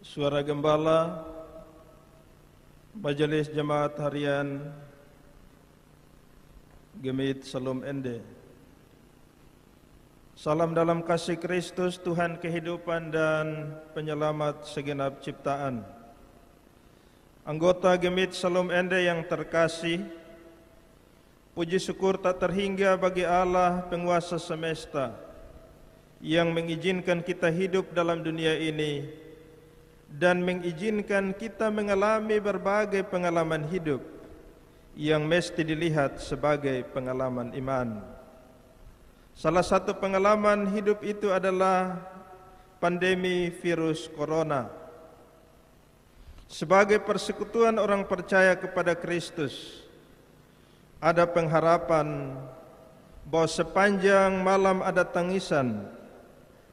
Suara Gembala Majelis Jemaat Harian Gemit Salom Ende. Salam dalam kasih Kristus, Tuhan kehidupan dan penyelamat segenap ciptaan. Anggota Gemit Salom Ende yang terkasih, puji syukur tak terhingga bagi Allah penguasa semesta yang mengizinkan kita hidup dalam dunia ini dan mengizinkan kita mengalami berbagai pengalaman hidup yang mesti dilihat sebagai pengalaman iman. Salah satu pengalaman hidup itu adalah pandemi virus corona. Sebagai persekutuan orang percaya kepada Kristus, ada pengharapan bahwa sepanjang malam ada tangisan,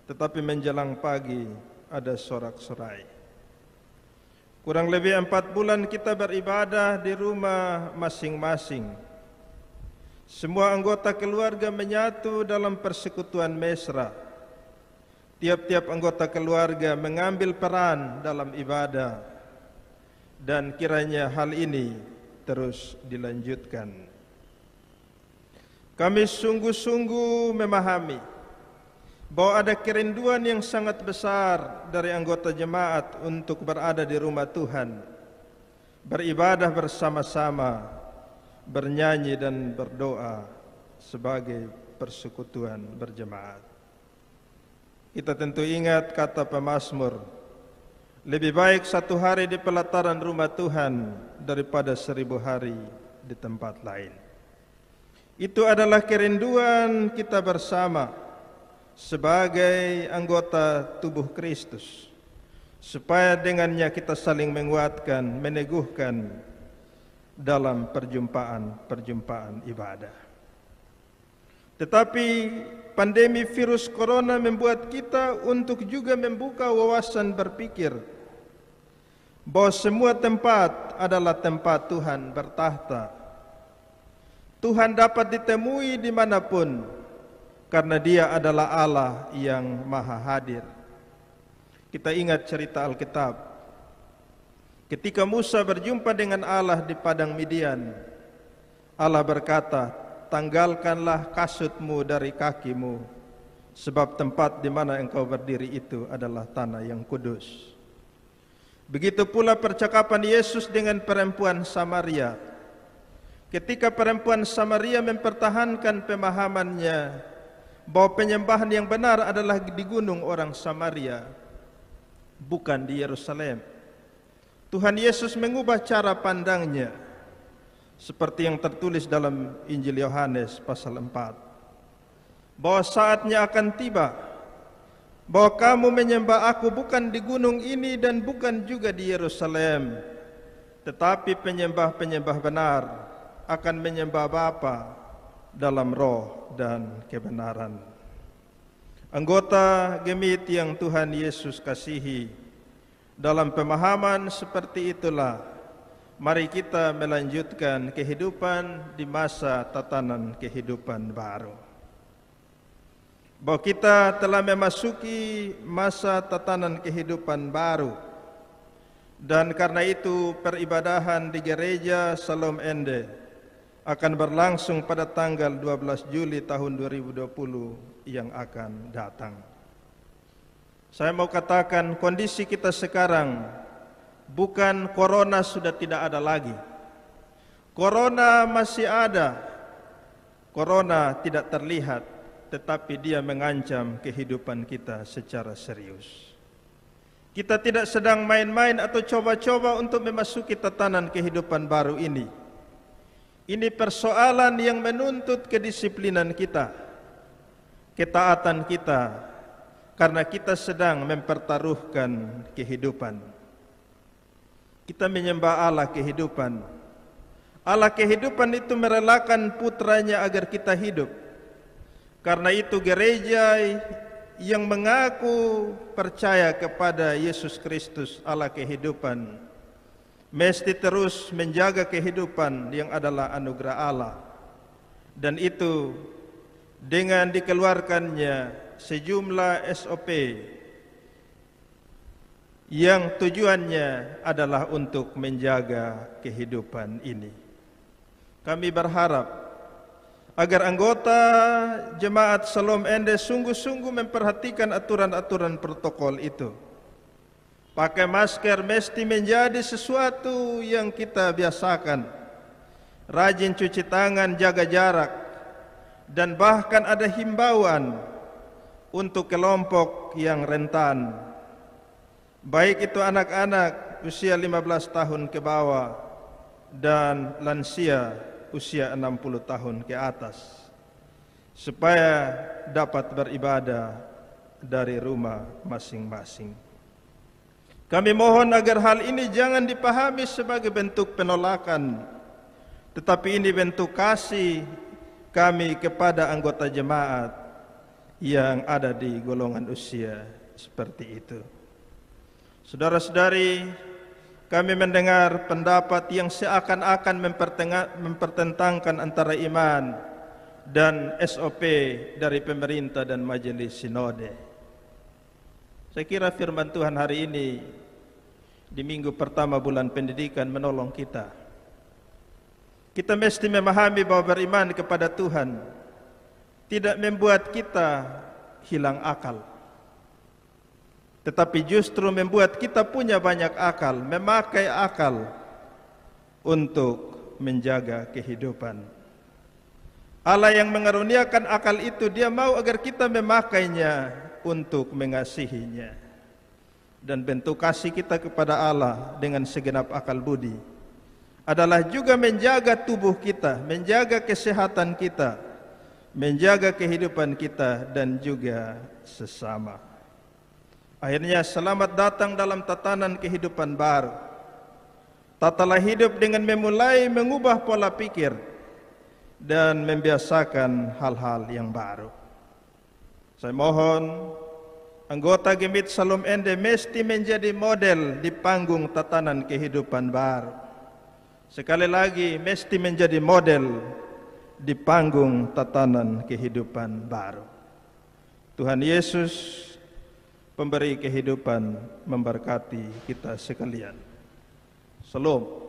tetapi menjelang pagi ada sorak-sorai. Kurang lebih 4 bulan kita beribadah di rumah masing-masing. Semua anggota keluarga menyatu dalam persekutuan mesra. Tiap-tiap anggota keluarga mengambil peran dalam ibadah, dan kiranya hal ini terus dilanjutkan. Kami sungguh-sungguh memahami bahwa ada kerinduan yang sangat besar dari anggota jemaat untuk berada di rumah Tuhan, beribadah bersama-sama, bernyanyi dan berdoa sebagai persekutuan berjemaat. Kita tentu ingat kata pemazmur, lebih baik 1 hari di pelataran rumah Tuhan daripada 1000 hari di tempat lain. Itu adalah kerinduan kita bersama sebagai anggota tubuh Kristus, supaya dengannya kita saling menguatkan, meneguhkan dalam perjumpaan-perjumpaan ibadah. Tetapi pandemi virus corona membuat kita untuk juga membuka wawasan berpikir bahwa semua tempat adalah tempat Tuhan bertahta. Tuhan dapat ditemui dimanapun, karena Dia adalah Allah yang maha hadir. Kita ingat cerita Alkitab. Ketika Musa berjumpa dengan Allah di padang Midian, Allah berkata, tanggalkanlah kasutmu dari kakimu, sebab tempat di mana engkau berdiri itu adalah tanah yang kudus. Begitu pula percakapan Yesus dengan perempuan Samaria. Ketika perempuan Samaria mempertahankan pemahamannya bahwa penyembahan yang benar adalah di gunung orang Samaria, bukan di Yerusalem, Tuhan Yesus mengubah cara pandangnya, seperti yang tertulis dalam Injil Yohanes pasal 4, bahwa saatnya akan tiba, bahwa kamu menyembah aku bukan di gunung ini dan bukan juga di Yerusalem, tetapi penyembah-penyembah benar akan menyembah Bapa dalam roh dan kebenaran. Anggota Gemit yang Tuhan Yesus kasihi, dalam pemahaman seperti itulah mari kita melanjutkan kehidupan di masa tatanan kehidupan baru. Bahwa kita telah memasuki masa tatanan kehidupan baru, dan karena itu peribadahan di Gereja Salom Ende akan berlangsung pada tanggal 12 Juli tahun 2020 yang akan datang. Saya mau katakan kondisi kita sekarang bukan corona sudah tidak ada lagi. Corona masih ada. Corona tidak terlihat, tetapi dia mengancam kehidupan kita secara serius. Kita tidak sedang main-main atau coba-coba untuk memasuki tatanan kehidupan baru ini. Ini persoalan yang menuntut kedisiplinan kita, ketaatan kita, karena kita sedang mempertaruhkan kehidupan. Kita menyembah Allah kehidupan. Allah kehidupan itu merelakan putranya agar kita hidup. Karena itu gereja yang mengaku percaya kepada Yesus Kristus Allah kehidupan mesti terus menjaga kehidupan yang adalah anugerah Allah, dan itu dengan dikeluarkannya sejumlah SOP yang tujuannya adalah untuk menjaga kehidupan ini. Kami berharap agar anggota jemaat Shalom Ende sungguh-sungguh memperhatikan aturan-aturan protokol itu. Pakai masker mesti menjadi sesuatu yang kita biasakan. Rajin cuci tangan, jaga jarak, dan bahkan ada himbauan untuk kelompok yang rentan, baik itu anak-anak usia 15 tahun ke bawah dan lansia usia 60 tahun ke atas, supaya dapat beribadah dari rumah masing-masing. Kami mohon agar hal ini jangan dipahami sebagai bentuk penolakan, tetapi ini bentuk kasih kami kepada anggota jemaat yang ada di golongan usia seperti itu. Saudara-saudari, kami mendengar pendapat yang seakan-akan mempertentangkan antara iman dan SOP dari pemerintah dan majelis sinode. Saya kira firman Tuhan hari ini di minggu pertama bulan pendidikan menolong kita. Kita mesti memahami bahwa beriman kepada Tuhan tidak membuat kita hilang akal, tetapi justru membuat kita punya banyak akal, memakai akal untuk menjaga kehidupan. Allah yang mengaruniakan akal itu, Dia mau agar kita memakainya untuk mengasihinya. Dan bentuk kasih kita kepada Allah dengan segenap akal budi adalah juga menjaga tubuh kita, menjaga kesehatan kita, menjaga kehidupan kita dan juga sesama. Akhirnya selamat datang dalam tatanan kehidupan baru. Tatalah hidup dengan memulai mengubah pola pikir dan membiasakan hal-hal yang baru. Saya mohon anggota Gemit Shalom Ende mesti menjadi model di panggung tatanan kehidupan baru. Sekali lagi, mesti menjadi model di panggung tatanan kehidupan baru. Tuhan Yesus, pemberi kehidupan, memberkati kita sekalian. Shalom.